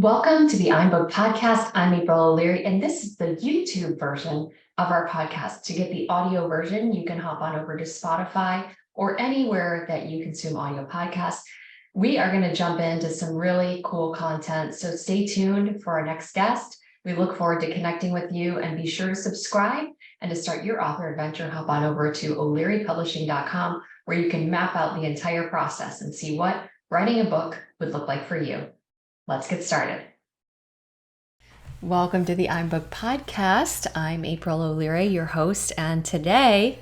Welcome to the I'm Book podcast. I'm April O'Leary, and this is the YouTube version of our podcast. To get the audio version, you can hop on over to Spotify or anywhere that you consume audio podcasts. We are going to jump into some really cool content, so stay tuned for our next guest. We look forward to connecting with you, and be sure to subscribe. And to start your author adventure, hop on over to o'learypublishing.com, where you can map out the entire process and see what writing a book would look like for you. Let's get started. Welcome to the I'm Book podcast. I'm April O'Leary, your host, and today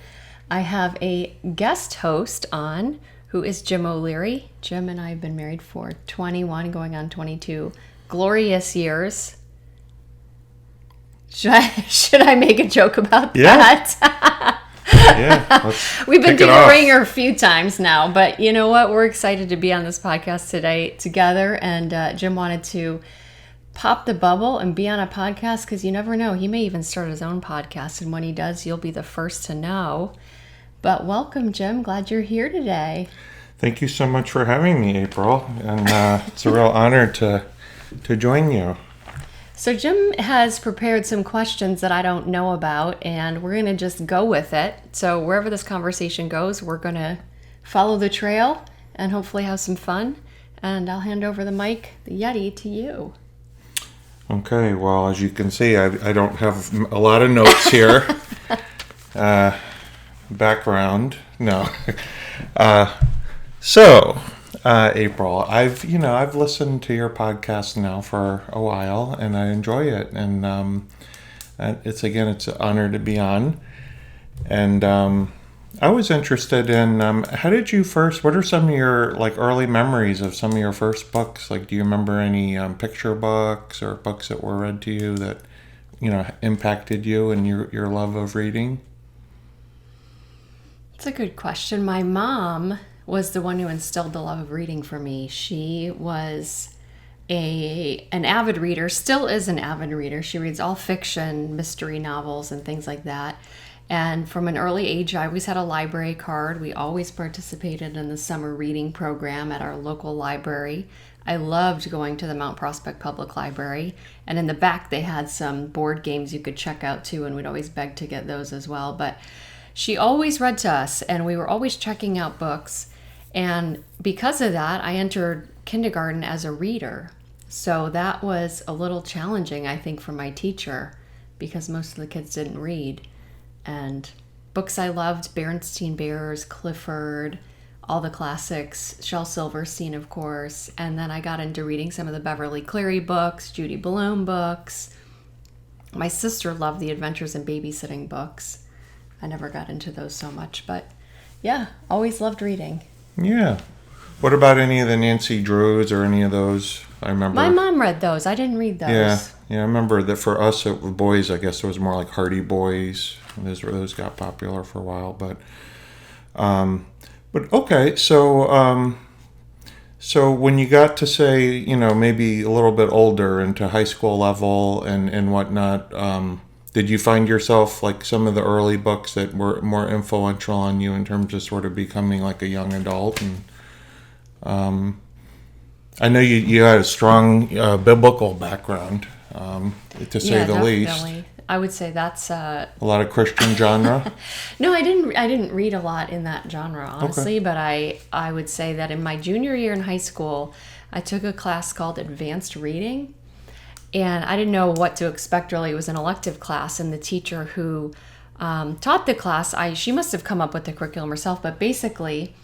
I have a guest host on who is Jim O'Leary. Jim and I have been married for 21, going on 22 glorious years. Should I make a joke about that? Yeah. We've been doing the ringer a few times now, but you know what? We're excited to be on this podcast today together. And Jim wanted to pop the bubble and be on a podcast because you never know. He may even start his own podcast. And when he does, you'll be the first to know. But welcome, Jim. Glad you're here today. Thank you so much for having me, April. And it's a real honor to join you. So Jim has prepared some questions that I don't know about, and we're going to just go with it. So wherever this conversation goes, we're going to follow the trail and hopefully have some fun. And I'll hand over the mic, the Yeti, to you. Okay. Well, as you can see, I don't have a lot of notes here. Background. No. April, I've listened to your podcast now for a while, and I enjoy it. And it's an honor to be on. And I was interested in how did you first? What are some of your early memories of some of your first books? Do you remember any picture books or books that were read to you that impacted you and your love of reading? That's a good question. My mom was the one who instilled the love of reading for me. She was an avid reader, still is an avid reader. She reads all fiction, mystery novels, and things like that. And from an early age, I always had a library card. We always participated in the summer reading program at our local library. I loved going to the Mount Prospect Public Library. And in the back, they had some board games you could check out too, and we'd always beg to get those as well. But she always read to us, and we were always checking out books. And because of that, I entered kindergarten as a reader. So that was a little challenging, I think, for my teacher, because most of the kids didn't read. And books I loved, Berenstain Bears, Clifford, all the classics, Shel Silverstein, of course. And then I got into reading some of the Beverly Cleary books, Judy Blume books. My sister loved the Adventures in Babysitting books. I never got into those so much, but yeah, always loved reading. Yeah. What about any of the Nancy Drews or any of those? I remember. My mom read those. I didn't read those. Yeah. I remember that for us, boys, I guess it was more like Hardy Boys. Those got popular for a while, but okay. So when you got to say, maybe a little bit older into high school level and whatnot, did you find yourself some of the early books that were more influential on you in terms of sort of becoming a young adult? And I know you had a strong biblical background, to say the least. I would say that's a lot of Christian genre. No, I didn't read a lot in that genre, honestly. Okay. But I would say that in my junior year in high school, I took a class called Advanced Reading. And I didn't know what to expect, really. It was an elective class, and the teacher who taught the class, she must have come up with the curriculum herself, but basically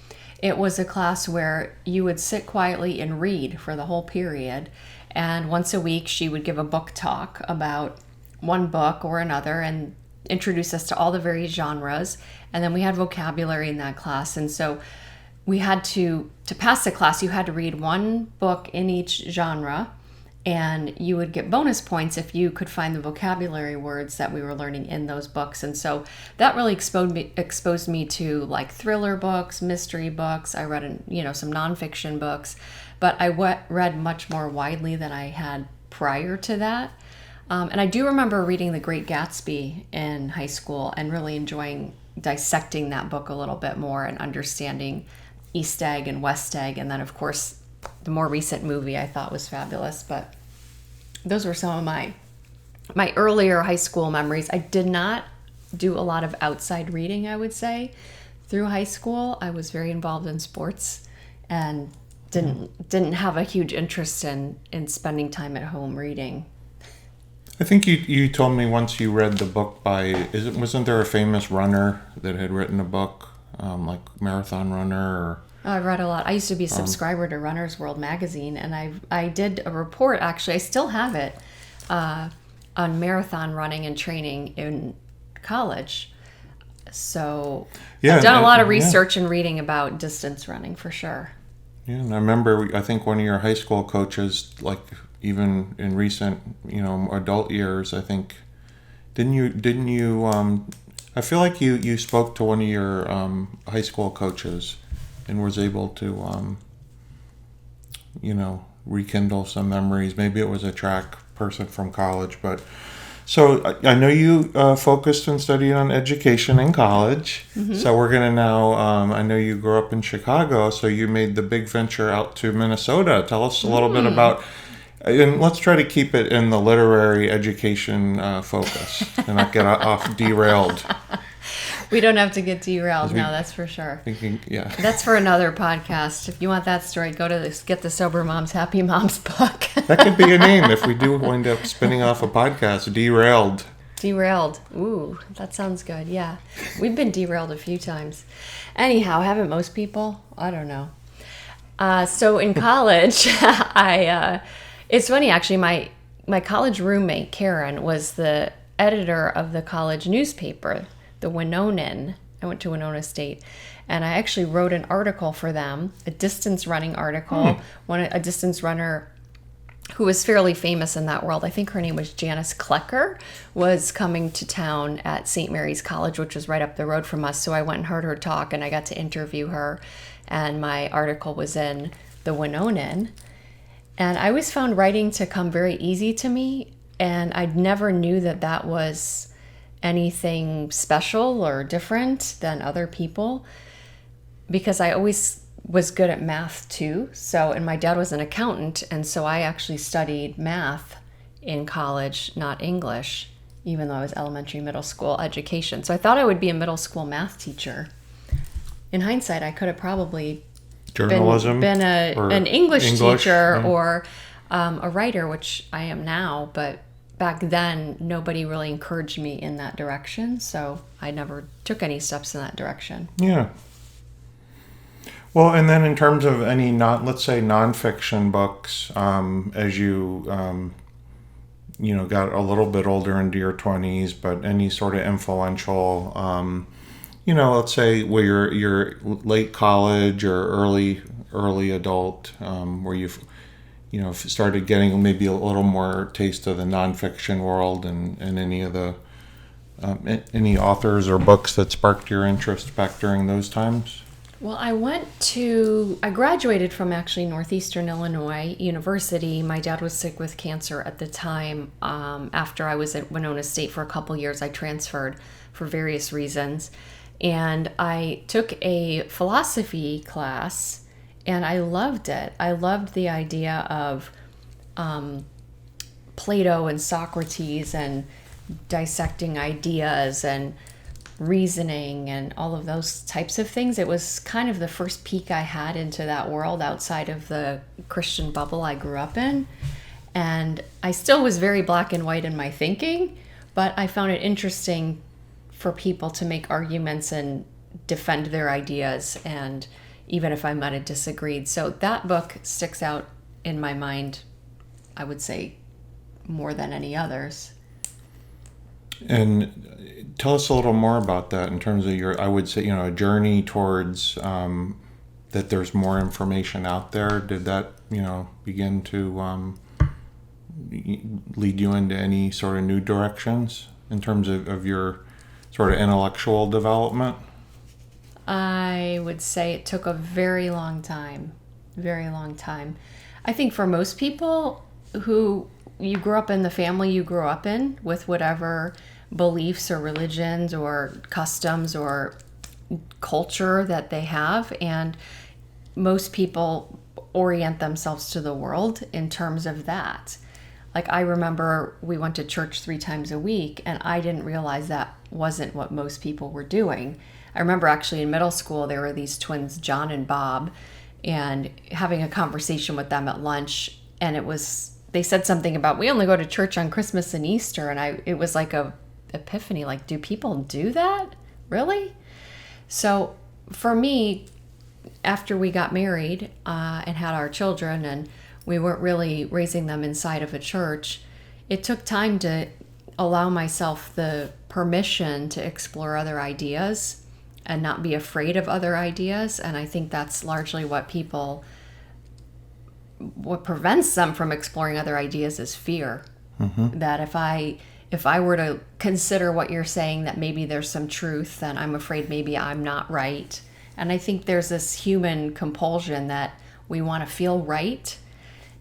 it was a class where you would sit quietly and read for the whole period. And once a week, she would give a book talk about one book or another and introduce us to all the various genres. And then we had vocabulary in that class. And so we had to pass the class, you had to read one book in each genre. And you would get bonus points if you could find the vocabulary words that we were learning in those books. And so that really exposed me to thriller books, mystery books. I read some nonfiction books, but I read much more widely than I had prior to that. And I do remember reading The Great Gatsby in high school and really enjoying dissecting that book a little bit more and understanding East Egg and West Egg. And then, of course, the more recent movie I thought was fabulous. But those were some of my earlier high school memories. I did not do a lot of outside reading, I would say. Through high school, I was very involved in sports and didn't have a huge interest in spending time at home reading. I think you told me once you read the book by, wasn't there a famous runner that had written a book, like marathon runner? Or, Oh, I read a lot. I used to be a subscriber to Runner's World magazine, and I did a report, actually, I still have it, on marathon running and training in college. So I've done a lot of research and reading about distance running, for sure. Yeah, and I remember, I think one of your high school coaches, like even in recent, adult years, I think, didn't you, I feel like you spoke to one of your high school coaches and was able to, rekindle some memories. Maybe it was a track person from college, but so I know you focused and studied on education in college. Mm-hmm. So we're going to now, I know you grew up in Chicago, so you made the big venture out to Minnesota. Tell us a little bit about, and let's try to keep it in the literary education focus and not get off derailed. We don't have to get derailed, no, that's for sure. Yeah. That's for another podcast. If you want that story, go to Get the Sober Moms, Happy Moms book. That could be a name if we do wind up spinning off a podcast. Derailed. Derailed. Ooh, that sounds good. Yeah. We've been derailed a few times. Anyhow, haven't most people? I don't know. So in college, it's funny, actually, my college roommate, Karen, was the editor of the college newspaper, the Winnonan. I went to Winona State, and I actually wrote an article for them, a distance running article. A distance runner who was fairly famous in that world, I think her name was Janice Klecker, was coming to town at St. Mary's College, which was right up the road from us. So I went and heard her talk, and I got to interview her, and my article was in the Winnonan. And I always found writing to come very easy to me, and I never knew that was anything special or different than other people, because I always was good at math too. So, and my dad was an accountant, and so I actually studied math in college, not English, even though I was elementary, middle school education. So I thought I would be a middle school math teacher. In hindsight, I could have probably been an English teacher or a writer, which I am now, but back then, nobody really encouraged me in that direction, so I never took any steps in that direction. Yeah. Well, and then in terms of any let's say nonfiction books, as you got a little bit older into your 20s, but any sort of influential, let's say where you're late college or early adult, where you've started getting maybe a little more taste of the nonfiction world, and any of the any authors or books that sparked your interest back during those times? Well, I graduated from actually Northeastern Illinois University. My dad was sick with cancer at the time. After I was at Winona State for a couple years, I transferred for various reasons. And I took a philosophy class, and I loved it. I loved the idea of Plato and Socrates and dissecting ideas and reasoning and all of those types of things. It was kind of the first peek I had into that world outside of the Christian bubble I grew up in. And I still was very black and white in my thinking, but I found it interesting for people to make arguments and defend their ideas, and even if I might have disagreed. So that book sticks out in my mind, I would say, more than any others. And tell us a little more about that in terms of your, I would say, a journey towards that there's more information out there. Did that, begin to lead you into any sort of new directions in terms of your sort of intellectual development? I would say it took a very long time. I think for most people who you grew up in the family you grew up in with whatever beliefs or religions or customs or culture that they have, and most people orient themselves to the world in terms of that. like I remember we went to church 3 times a week, and I didn't realize that wasn't what most people were doing. I remember actually in middle school, there were these twins, John and Bob, and having a conversation with them at lunch. And they said something about, we only go to church on Christmas and Easter. And it was like a epiphany, like, do people do that? Really? So for me, after we got married and had our children, and we weren't really raising them inside of a church, it took time to allow myself the permission to explore other ideas and not be afraid of other ideas. And I think that's largely what prevents them from exploring other ideas is fear. Mm-hmm. That if I were to consider what you're saying, that maybe there's some truth, then I'm afraid maybe I'm not right. And I think there's this human compulsion that we want to feel right.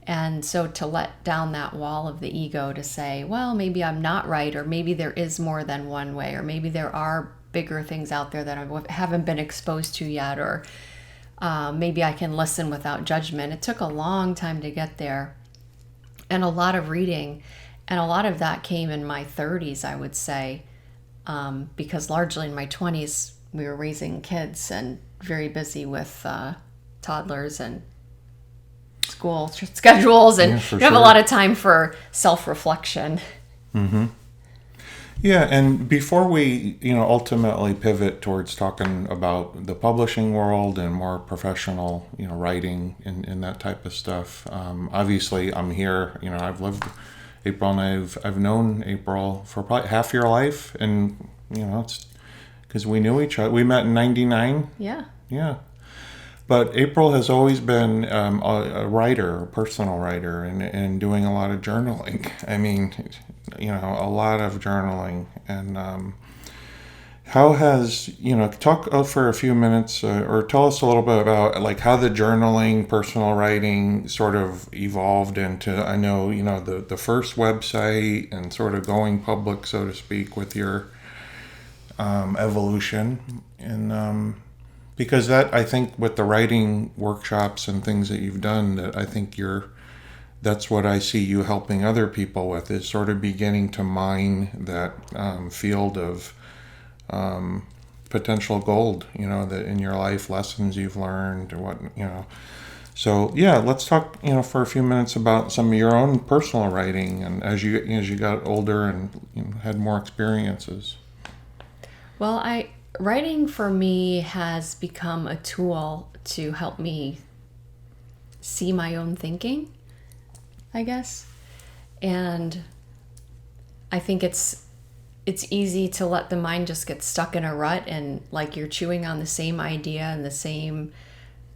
And so to let down that wall of the ego to say, well, maybe I'm not right, or maybe there is more than one way, or maybe there are bigger things out there that I haven't been exposed to yet, or maybe I can listen without judgment. It took a long time to get there, and a lot of reading, and a lot of that came in my 30s, I would say, because largely in my 20s, we were raising kids and very busy with toddlers and school schedules, and you have a lot of time for self-reflection. Mm-hmm. Yeah, and before we, ultimately pivot towards talking about the publishing world and more professional, writing and that type of stuff, obviously I'm here, I've lived April, and I've known April for probably half your life, and, it's because we knew each other. We met in 99. Yeah. Yeah. But April has always been a writer, a personal writer, and doing a lot of journaling. I mean, a lot of journaling. And how has, talk for a few minutes or tell us a little bit about like how the journaling, personal writing sort of evolved into, I know, the first website and sort of going public, so to speak, with your evolution. And because that, I think, with the writing workshops and things that you've done, that I think that's what I see you helping other people with, is sort of beginning to mine that field of potential gold, that in your life, lessons you've learned or what, So yeah, let's talk, for a few minutes about some of your own personal writing, and as you got older and had more experiences. Well, writing for me has become a tool to help me see my own thinking, I guess. And I think it's easy to let the mind just get stuck in a rut, and like you're chewing on the same idea in the same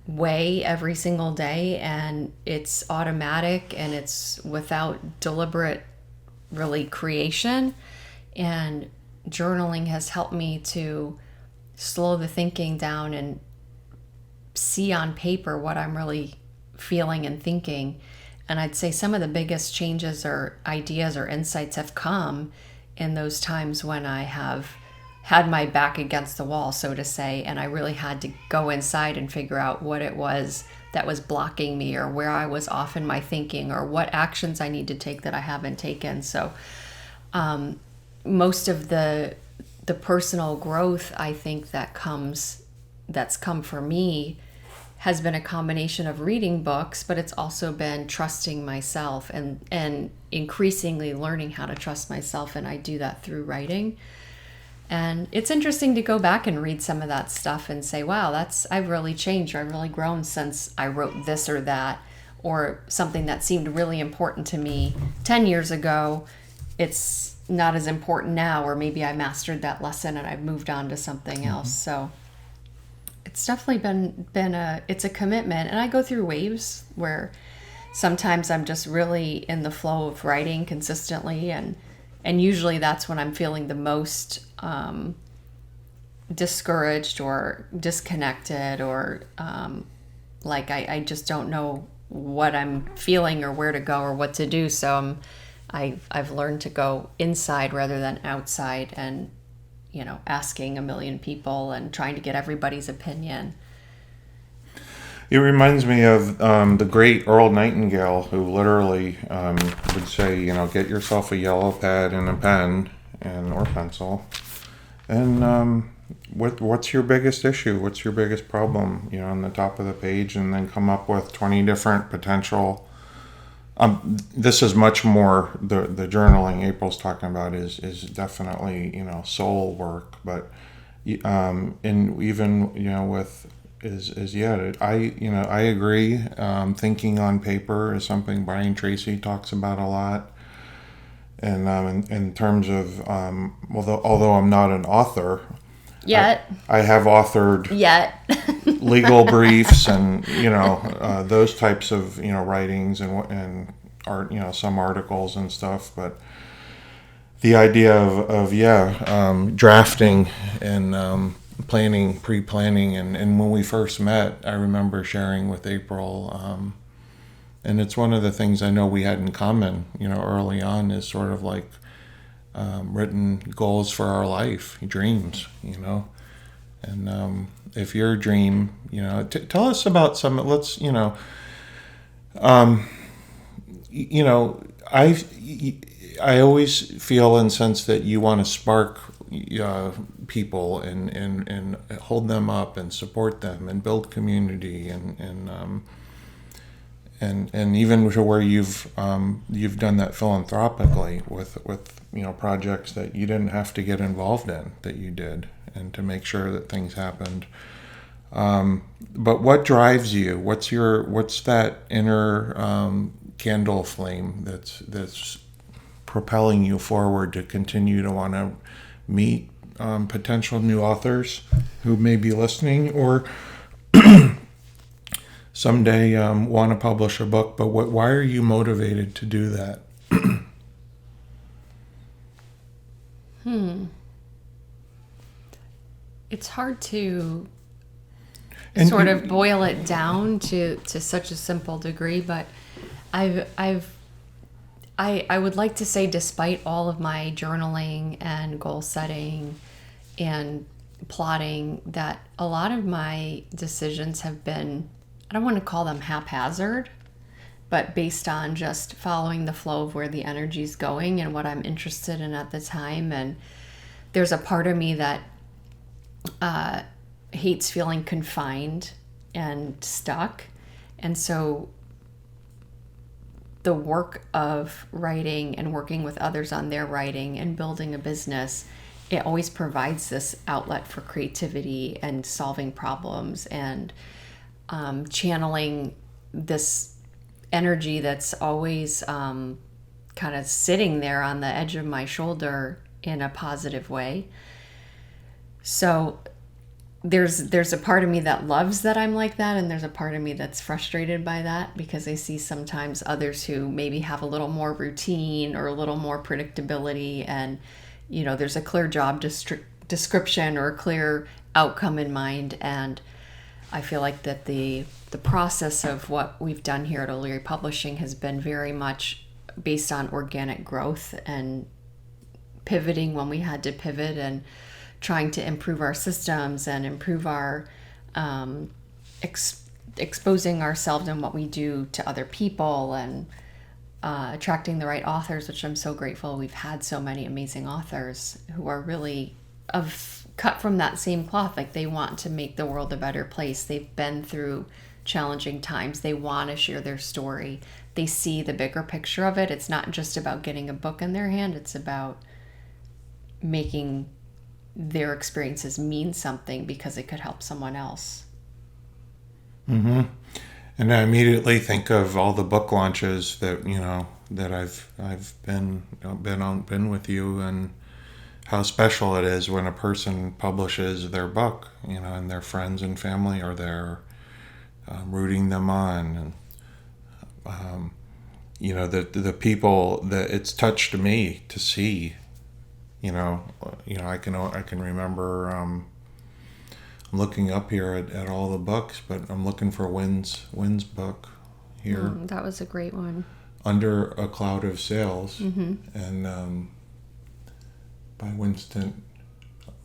way every single day, and it's automatic and it's without deliberate really creation. And journaling has helped me to slow the thinking down and see on paper what I'm really feeling and thinking. And I'd say some of the biggest changes or ideas or insights have come in those times when I have had my back against the wall, so to say, and I really had to go inside and figure out what it was that was blocking me, or where I was off in my thinking, or what actions I need to take that I haven't taken. So most of the personal growth, I think, that's come for me has been a combination of reading books, but it's also been trusting myself and increasingly learning how to trust myself. And I do that through writing. And it's interesting to go back and read some of that stuff and say, wow, I've really changed, or I've really grown since I wrote this or that, or something that seemed really important to me 10 years ago. It's not as important now, or maybe I mastered that lesson and I've moved on to something else. So it's definitely been it's a commitment. And I go through waves where sometimes I'm just really in the flow of writing consistently, and usually that's when I'm feeling the most discouraged or disconnected, or like I just don't know what I'm feeling or where to go or what to do. So I've learned to go inside rather than outside, and asking a million people and trying to get everybody's opinion. It reminds me of the great Earl Nightingale, who literally would say, get yourself a yellow pad and a pen or pencil, and what's your biggest issue? What's your biggest problem? On the top of the page, and then come up with 20 different potential. This is much more the journaling April's talking about is definitely soul work, but and even with I agree. Thinking on paper is something Brian Tracy talks about a lot, and in terms of although I'm not an author yet, I have authored yet legal briefs and those types of writings and art, some articles and stuff, but the idea of drafting and pre-planning, and when we first met, I remember sharing with April, and it's one of the things I know we had in common, early on, is sort of like written goals for our life, dreams, and if your dream, tell us about some. Let's, I always feel and sense that you want to spark people and hold them up and support them and build community and even to where you've done that philanthropically with projects that you didn't have to get involved in, that you did, and to make sure that things happened. But what drives you? What's that inner candle flame that's propelling you forward to continue to want to meet potential new authors who may be listening, or someday want to publish a book? But why are you motivated to do that? It's hard to sort of boil it down to such a simple degree, but I would like to say, despite all of my journaling and goal setting and plotting, that a lot of my decisions have been, I don't want to call them haphazard, but based on just following the flow of where the energy's going and what I'm interested in at the time. And there's a part of me that hates feeling confined and stuck. And so the work of writing and working with others on their writing and building a business, it always provides this outlet for creativity and solving problems and channeling this energy that's always kind of sitting there on the edge of my shoulder in a positive way. So there's a part of me that loves that I'm like that, and there's a part of me that's frustrated by that, because I see sometimes others who maybe have a little more routine or a little more predictability, and there's a clear job description or a clear outcome in mind. And I feel like that the process of what we've done here at O'Leary Publishing has been very much based on organic growth and pivoting when we had to pivot, and trying to improve our systems and improve our exposing ourselves and what we do to other people, and attracting the right authors, which I'm so grateful. We've had so many amazing authors who are really cut from that same cloth. Like, they want to make the world a better place. They've been through challenging times. They want to share their story. They see the bigger picture of it. It's not just about getting a book in their hand. It's about making their experiences mean something because it could help someone else. Mm-hmm. And I immediately think of all the book launches that that I've been with you, and how special it is when a person publishes their book, and their friends and family are there, rooting them on, and the people that it's touched me to see. I can remember. I'm looking up here at all the books, but I'm looking for Wynn's book here. That was a great one. Under a Cloud of Sails, mm-hmm. and by Winston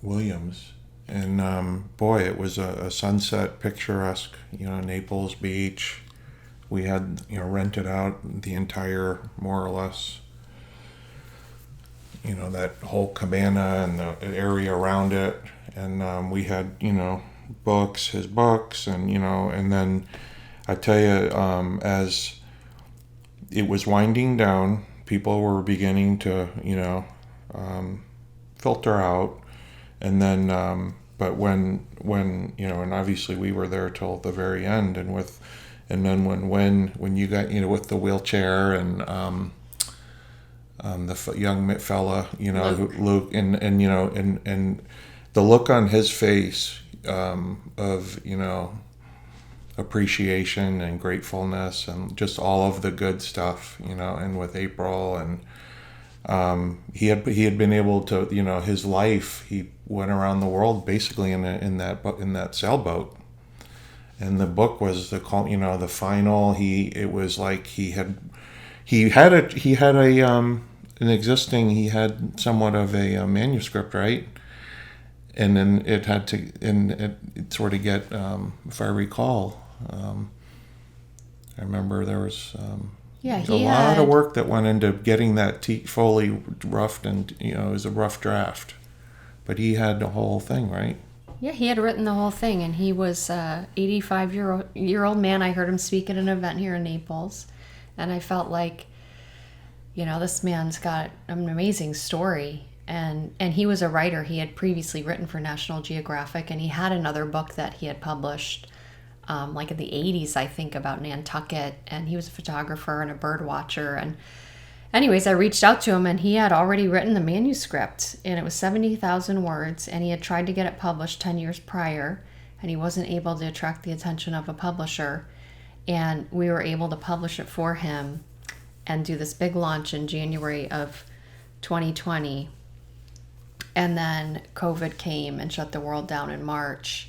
Williams, boy, it was a sunset, picturesque, Naples Beach. We had, rented out the entire, more or less, that whole cabana and the area around it. And we had, his books, and then I tell you, as it was winding down, people were beginning to, filter out. And then, but when and obviously we were there till the very end, and then when you got, with the wheelchair and the young fella, Luke, and and the look on his face of appreciation and gratefulness and just all of the good stuff, and with April, and he had been able to, his life, he went around the world basically in that sailboat. And the book was the final. It was like he had somewhat of a manuscript, right? And then it had to, and it sort of get, if I recall, I remember there was a lot of work that went into getting that fully roughed, and it was a rough draft, but he had the whole thing, right? Yeah, he had written the whole thing, and he was 85-year-old man. I heard him speak at an event here in Naples, and I felt like, this man's got an amazing story, and he was a writer. He had previously written for National Geographic, and he had another book that he had published, like in the 80s, I think, about Nantucket, and he was a photographer and a bird watcher. And anyways, I reached out to him, and he had already written the manuscript, and it was 70,000 words, and he had tried to get it published 10 years prior, and he wasn't able to attract the attention of a publisher, and we were able to publish it for him and do this big launch in January of 2020. And then COVID came and shut the world down in March,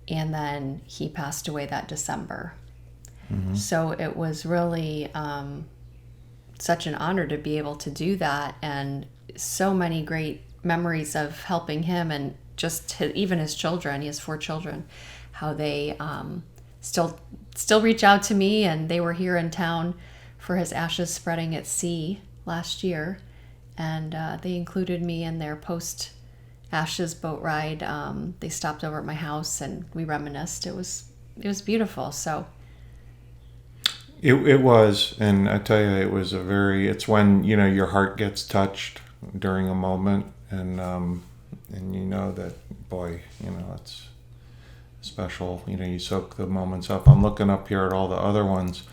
and then he passed away that December. Mm-hmm. So it was really such an honor to be able to do that, and so many great memories of helping him, and just even his children. He has 4 children, how they still reach out to me, and they were here in town for his ashes spreading at sea last year, and they included me in their post ashes boat ride. They stopped over at my house and we reminisced. It was beautiful. So it was, and I tell you, it's when your heart gets touched during a moment, and that, boy, it's special. You soak the moments up. I'm looking up here at all the other ones.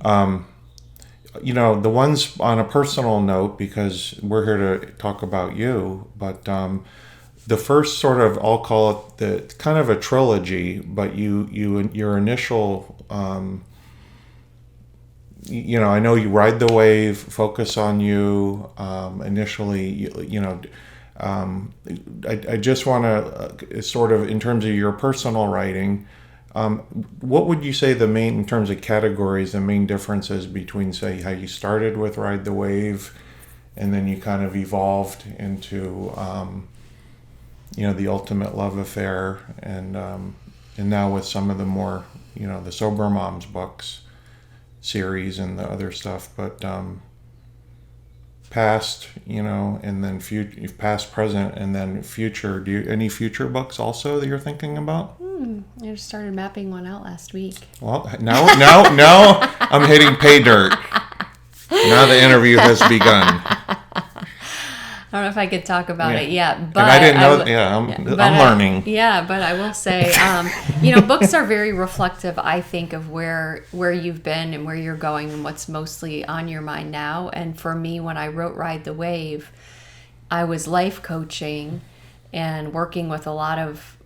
The ones on a personal note, because we're here to talk about you, but the first sort of, I'll call it the kind of a trilogy, but your initial, I know you Ride the Wave, Focus on You, initially, I just want to sort of, in terms of your personal writing, what would you say in terms of categories, the main differences between, say, how you started with Ride the Wave, and then you kind of evolved into, the Ultimate Love Affair, and now with some of the more, the Sober Moms books series and the other stuff, but past, and then future, past, present, and then future. Any future books also that you're thinking about? I just started mapping one out last week. Well, now I'm hitting pay dirt. Now the interview has begun. I don't know if I could talk about it yet, but and I didn't know. I'm learning. But I will say, books are very reflective, I think, of where you've been and where you're going and what's mostly on your mind now. And for me, when I wrote Ride the Wave, I was life coaching and working with a lot of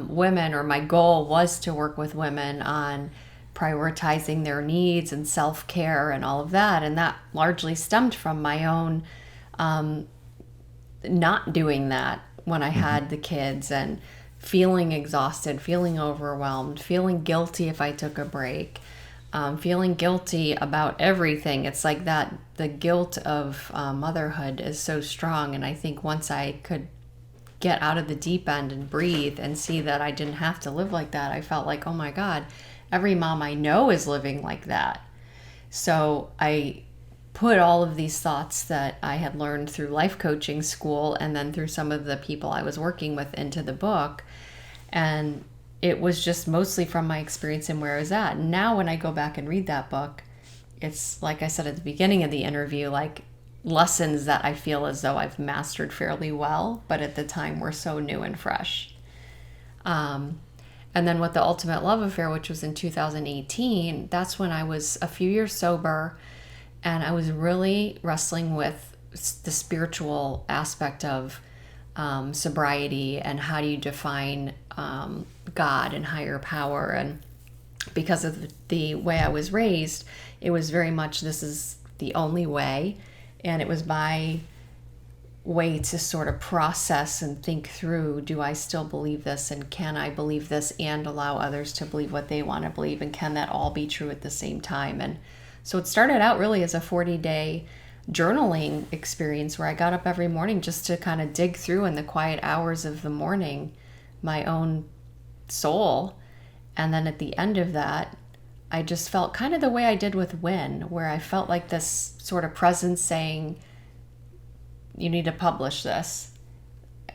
women, or my goal was to work with women on prioritizing their needs and self-care and all of that. And that largely stemmed from my own not doing that when I had the kids, and feeling exhausted, feeling overwhelmed, feeling guilty if I took a break, feeling guilty about everything. It's like that, the guilt of motherhood is so strong. And I think once I could get out of the deep end and breathe and see that I didn't have to live like that, I felt like, oh my God, every mom I know is living like that. So I put all of these thoughts that I had learned through life coaching school and then through some of the people I was working with into the book. And it was just mostly from my experience and where I was at. Now, when I go back and read that book, it's like I said at the beginning of the interview, like lessons that I feel as though I've mastered fairly well, but at the time were so new and fresh. And then with the Ultimate Love Affair, which was in 2018, that's when I was a few years sober, and I was really wrestling with the spiritual aspect of sobriety and how do you define God and higher power. And because of the way I was raised, it was very much this is the only way. And it was my way to sort of process and think through, do I still believe this, and can I believe this and allow others to believe what they want to believe, and can that all be true at the same time? And so it started out really as a 40-day journaling experience where I got up every morning just to kind of dig through in the quiet hours of the morning my own soul. And then at the end of that, I just felt kind of the way I did with Win, where I felt like this sort of presence saying, you need to publish this.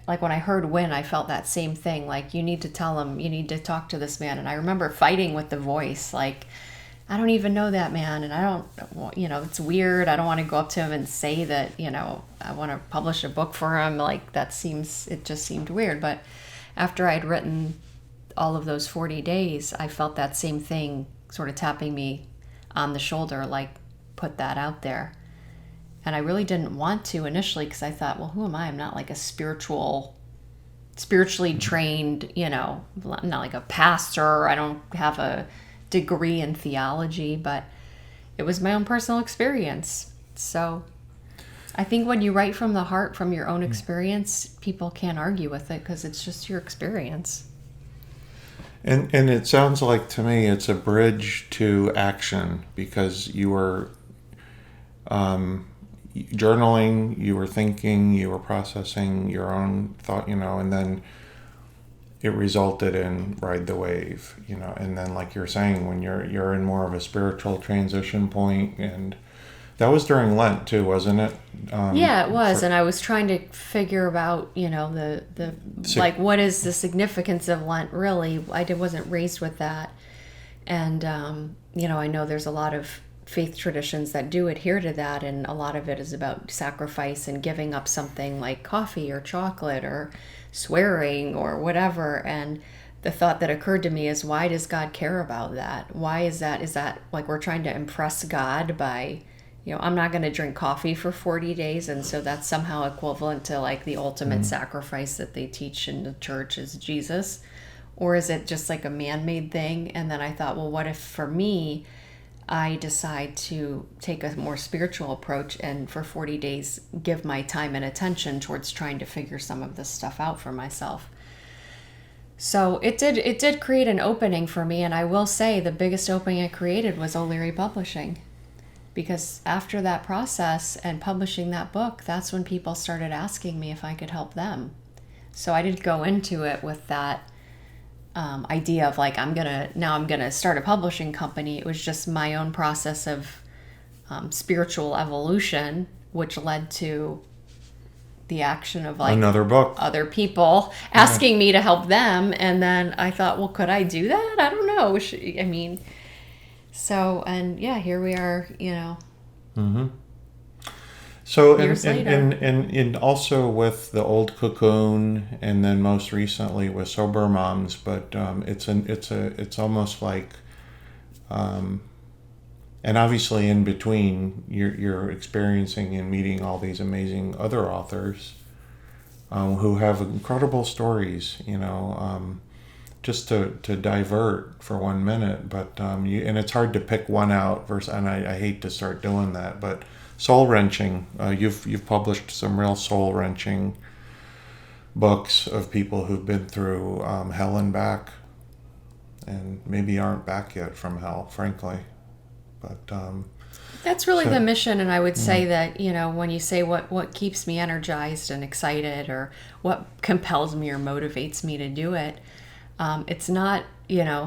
Like when I heard Win, I felt that same thing. Like, you need to tell him, you need to talk to this man. And I remember fighting with the voice, like, I don't even know that man. And I don't, it's weird. I don't want to go up to him and say that, I want to publish a book for him. Like it just seemed weird. But after I'd written all of those 40 days, I felt that same thing sort of tapping me on the shoulder, like, put that out there. And I really didn't want to initially because I thought, well, who am I? I'm not like a spiritually trained, not like a pastor. I don't have a degree in theology, but it was my own personal experience. So I think when you write from the heart, from your own experience, people can't argue with it because it's just your experience. And it sounds like to me it's a bridge to action, because you were journaling, you were thinking, you were processing your own thought, and then it resulted in Ride the Wave, and then like you're saying, when you're in more of a spiritual transition point, and that was during Lent too, wasn't it? Yeah, it was. And I was trying to figure out, like, what is the significance of Lent really? I wasn't raised with that. And, I know there's a lot of faith traditions that do adhere to that. And a lot of it is about sacrifice and giving up something like coffee or chocolate or swearing or whatever. And the thought that occurred to me is, why does God care about that? Why is that? Is that like we're trying to impress God by... I'm not going to drink coffee for 40 days. And so that's somehow equivalent to like the ultimate sacrifice that they teach in the church is Jesus. Or is it just like a man-made thing? And then I thought, well, what if for me, I decide to take a more spiritual approach and for 40 days give my time and attention towards trying to figure some of this stuff out for myself. So it did create an opening for me. And I will say the biggest opening it created was O'Leary Publishing. Because after that process and publishing that book, that's when people started asking me if I could help them. So I didn't go into it with that idea of like, I'm gonna start a publishing company. It was just my own process of spiritual evolution, which led to the action of like another book, other people asking me to help them. And then I thought, well, could I do that? I don't know. So, and yeah, here we are, Mm-hmm. So, years later. And also with the Old Cocoon, and then most recently with Sober Moms, but it's almost like, and obviously in between, you're experiencing and meeting all these amazing other authors who have incredible stories, just to divert for 1 minute, but and it's hard to pick one out and I hate to start doing that, but soul wrenching. You've published some real soul wrenching books of people who've been through hell and back, and maybe aren't back yet from hell, frankly. But That's really the mission, and I would say that, when you say what keeps me energized and excited, or what compels me or motivates me to do it, it's not,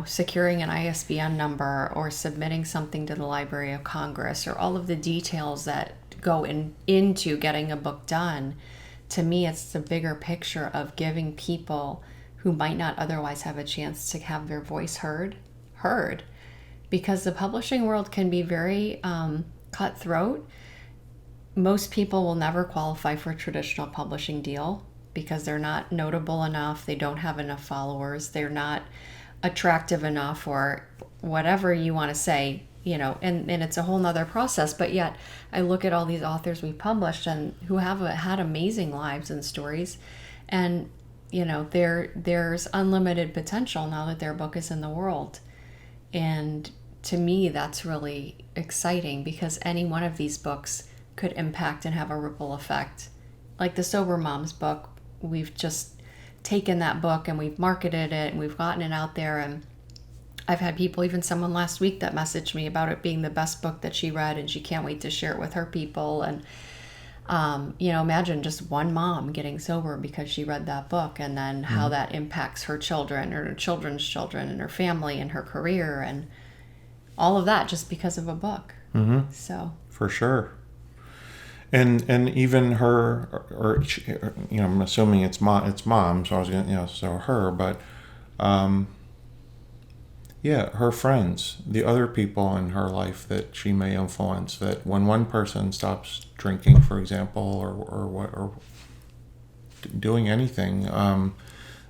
securing an ISBN number or submitting something to the Library of Congress or all of the details that go into getting a book done. To me, it's the bigger picture of giving people who might not otherwise have a chance to have their voice heard. Because the publishing world can be very cutthroat. Most people will never qualify for a traditional publishing deal because they're not notable enough, they don't have enough followers, they're not attractive enough, or whatever you want to say, and it's a whole nother process. But yet I look at all these authors we published and who have had amazing lives and stories, and there's unlimited potential now that their book is in the world. And to me, that's really exciting, because any one of these books could impact and have a ripple effect. Like the Sober Moms book, we've just taken that book and we've marketed it and we've gotten it out there. And I've had people, even someone last week, that messaged me about it being the best book that she read, and she can't wait to share it with her people. And imagine just one mom getting sober because she read that book, and then how that impacts her children or her children's children and her family and her career and all of that, just because of a book. So for sure. And even her, or I'm assuming it's mom, so I was gonna, so her, but her friends, the other people in her life that she may influence, that when one person stops drinking, for example, or doing anything,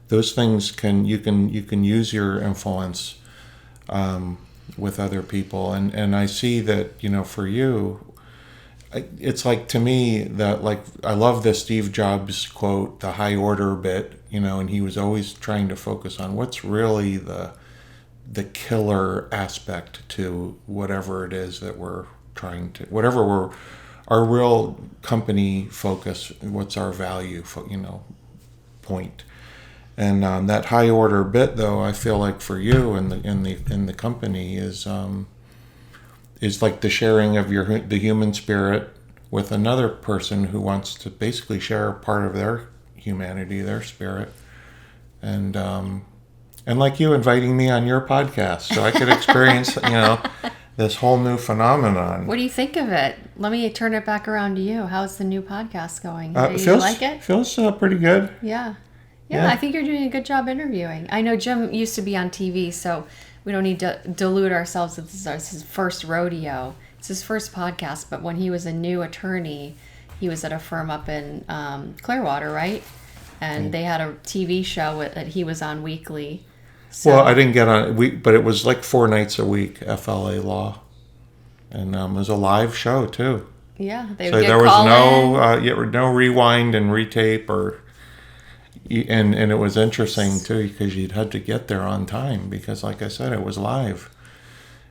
those things you can use your influence with other people. And I see that, for you, it's like, to me, that, like, I love the Steve Jobs quote, the high order bit, and he was always trying to focus on what's really the killer aspect to whatever it is that we're trying to, our real company focus, what's our value, point. And that high order bit, though, I feel like for you and in the company is like the sharing of the human spirit with another person who wants to basically share part of their humanity, their spirit, and like you inviting me on your podcast so I could experience this whole new phenomenon. what do you think of it? Let me turn it back around to you. How's the new podcast going? Do you like it? Feels pretty good. Yeah, I think you're doing a good job interviewing. I know Jim used to be on TV, so we don't need to delude ourselves that this is his first rodeo. It's his first podcast, but when he was a new attorney, he was at a firm up in Clearwater, right? And they had a TV show that he was on weekly. So. Well, I didn't get on it, but it was like 4 nights a week, FLA Law. And it was a live show, too. Yeah, they would get there was no rewind and retape, and it was interesting, too, because you'd had to get there on time because, like I said, it was live.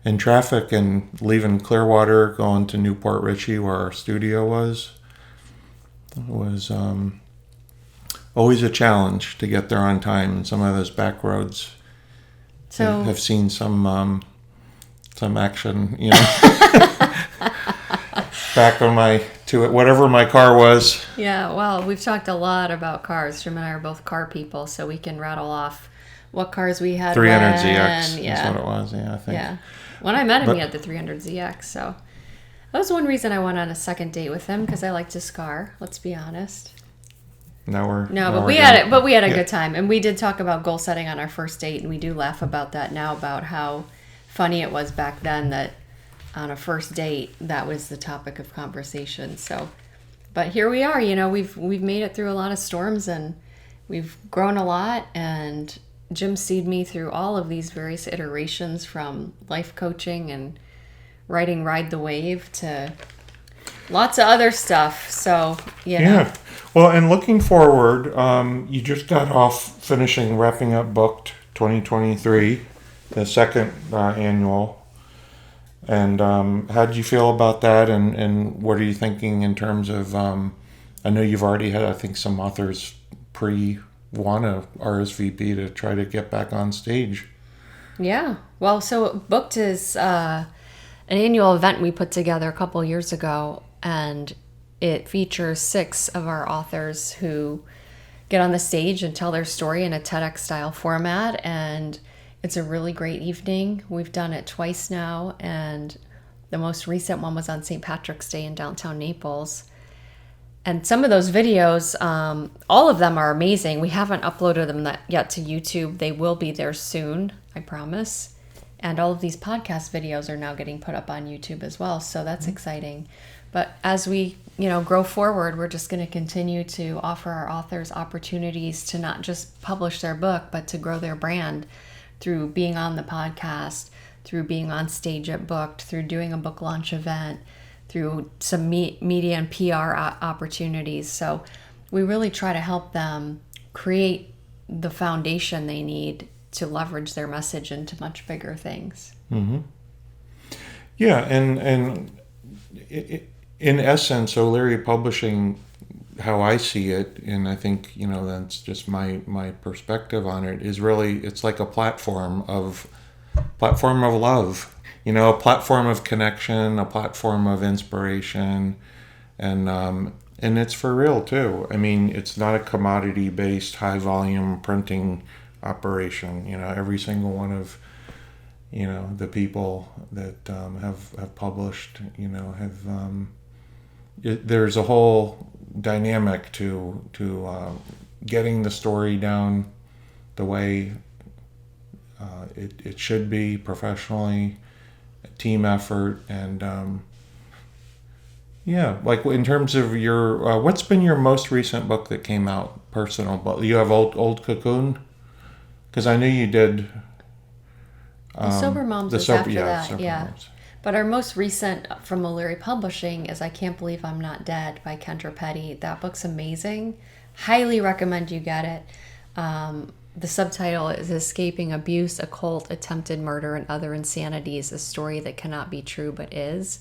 In traffic and leaving Clearwater, going to Newport Richey, where our studio was, it was always a challenge to get there on time. And some of those back roads, so have seen some action, back on whatever my car was. Yeah, well, we've talked a lot about cars. Jim and I are both car people, so we can rattle off what cars we had. 300ZX is what it was, I think. Yeah. When I met him, he had the 300ZX, so that was one reason I went on a second date with him, because I liked his car, let's be honest. But we had a good time, and we did talk about goal setting on our first date, and we do laugh about that now, about how funny it was back then that on a first date that was the topic of conversation. So, but here we are. We've made it through a lot of storms, and we've grown a lot. And Jim seed me through all of these various iterations, from life coaching and writing Ride the Wave to lots of other stuff. So yeah. Well, and looking forward, you just got off wrapping up Booked 2023, the second annual. And how did you feel about that? And what are you thinking in terms of, I know you've already had, I think, some authors want to RSVP to try to get back on stage. Yeah. Well, so Booked is an annual event we put together a couple years ago, and it features 6 of our authors who get on the stage and tell their story in a TEDx style format, and it's a really great evening. We've done it twice now, and the most recent one was on St. Patrick's Day in downtown Naples. And some of those videos, all of them are amazing. We haven't uploaded them yet to YouTube. They will be there soon, I promise. And all of these podcast videos are now getting put up on YouTube as well, so that's exciting. But as we, grow forward, we're just going to continue to offer our authors opportunities to not just publish their book, but to grow their brand through being on the podcast, through being on stage at Booked, through doing a book launch event, through some media and PR opportunities. So we really try to help them create the foundation they need to leverage their message into much bigger things. Mm-hmm. Yeah, and in essence, O'Leary Publishing, how I see it, and I think, that's just my perspective on it, is really, it's like a platform of love, a platform of connection, a platform of inspiration, and it's for real too. I mean, it's not a commodity-based, high-volume printing operation. Every single one of the people that have published, there's a whole dynamic to getting the story down the way it should be, professionally, a team effort, and like in terms of your what's been your most recent book that came out, personal book? You have Old Cocoon, because I knew you did The Sober Moms is after that, Sober yeah. Moms. But our most recent from O'Leary Publishing is I Can't Believe I'm Not Dead by Kendra Petty. That book's amazing. Highly recommend you get it. The subtitle is Escaping Abuse, Occult, Attempted Murder, and Other Insanities, a story that cannot be true but is.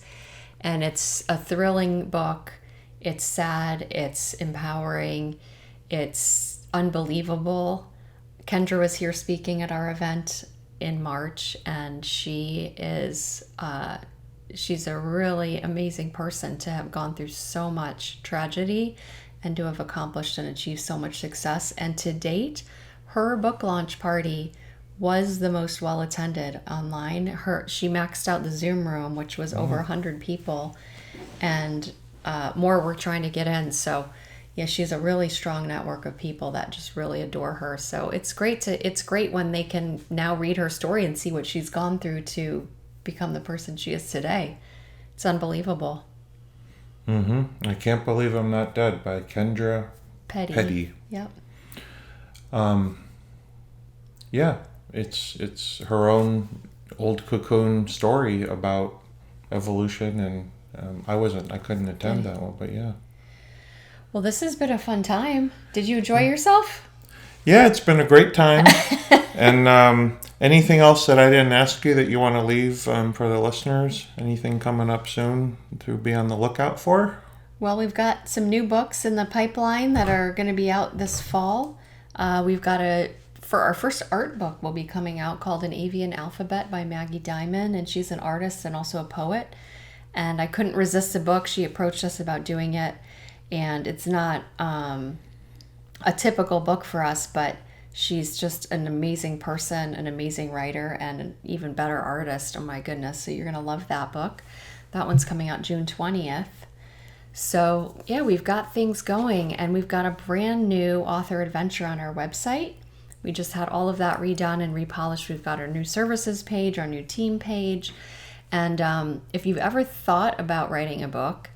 And it's a thrilling book. It's sad. It's empowering. It's unbelievable. Kendra was here speaking at our event in March, and she's a really amazing person to have gone through so much tragedy and to have accomplished and achieved so much success. And to date, her book launch party was the most well attended online. She maxed out the Zoom room, which was over 100 people, and more were trying to get in. So yeah, she has a really strong network of people that just really adore her. So it's great when they can now read her story and see what she's gone through to become the person she is today. It's unbelievable. I Can't Believe I'm Not Dead by Kendra Petty. Yep. Yeah, it's her own Old Cocoon story about evolution, and I couldn't attend that one, but yeah. Well, this has been a fun time. Did you enjoy yourself? Yeah, it's been a great time. And anything else that I didn't ask you that you want to leave for the listeners? Anything coming up soon to be on the lookout for? Well, we've got some new books in the pipeline that are going to be out this fall. We've got for our first art book will be coming out called An Avian Alphabet by Maggie Diamond, and she's an artist and also a poet. And I couldn't resist the book. She approached us about doing it. And it's not a typical book for us, but she's just an amazing person, an amazing writer, and an even better artist. Oh my goodness. So you're going to love that book. That one's coming out June 20th. So yeah, we've got things going, and we've got a brand new author adventure on our website. We just had all of that redone and repolished. We've got our new services page, our new team page. And if you've ever thought about writing a book,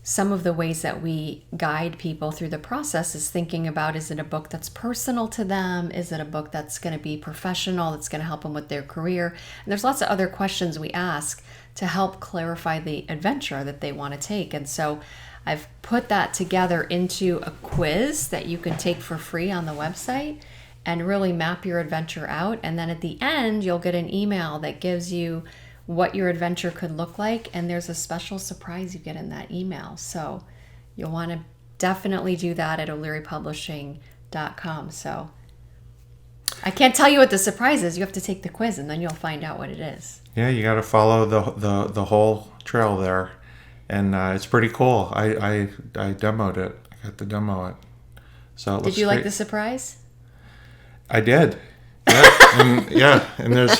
some of the ways that we guide people through the process is thinking about, is it a book that's personal to them? Is it a book that's going to be professional, that's going to help them with their career? And there's lots of other questions we ask to help clarify the adventure that they want to take. And so I've put that together into a quiz that you can take for free on the website and really map your adventure out. And then at the end, you'll get an email that gives you what your adventure could look like, and there's a special surprise you get in that email. So you'll want to definitely do that at o'learypublishing.com. So I can't tell you what the surprise is. You have to take the quiz, and then you'll find out what it is. Yeah, you got to follow the whole trail there, and it's pretty cool. I demoed it. I got to demo it. So did you like the surprise? I did. Yeah, and there's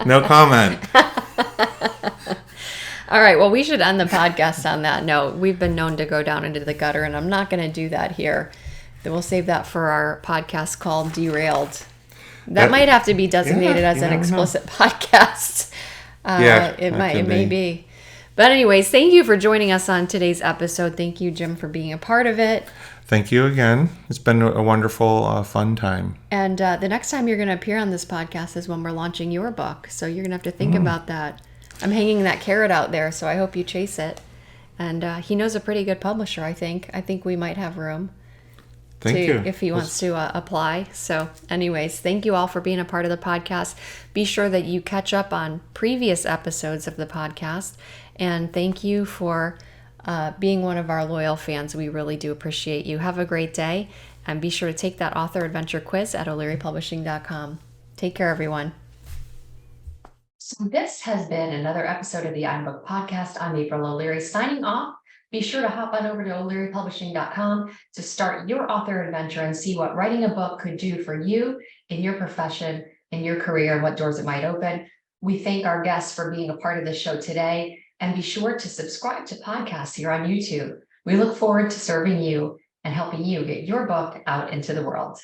no comment. All right, well, we should end the podcast on that note. We've been known to go down into the gutter, and I'm not going to do that here. We'll save that for our podcast called Derailed. That might have to be designated as an explicit podcast. It may be. But anyways, thank you for joining us on today's episode. Thank you, Jim, for being a part of it. Thank you again. It's been a wonderful, fun time. And the next time you're going to appear on this podcast is when we're launching your book. So you're going to have to think about that. I'm hanging that carrot out there, so I hope you chase it. And he knows a pretty good publisher, I think. I think we might have room. Thank you. If he wants to apply. So anyways, thank you all for being a part of the podcast. Be sure that you catch up on previous episodes of the podcast. And thank you for being one of our loyal fans. We really do appreciate you. Have a great day. And be sure to take that author adventure quiz at o'learypublishing.com. Take care, everyone. So this has been another episode of the iBook Podcast. I'm April O'Leary signing off. Be sure to hop on over to o'learypublishing.com to start your author adventure and see what writing a book could do for you in your profession, in your career, and what doors it might open. We thank our guests for being a part of the show today, and be sure to subscribe to podcasts here on YouTube. We look forward to serving you and helping you get your book out into the world.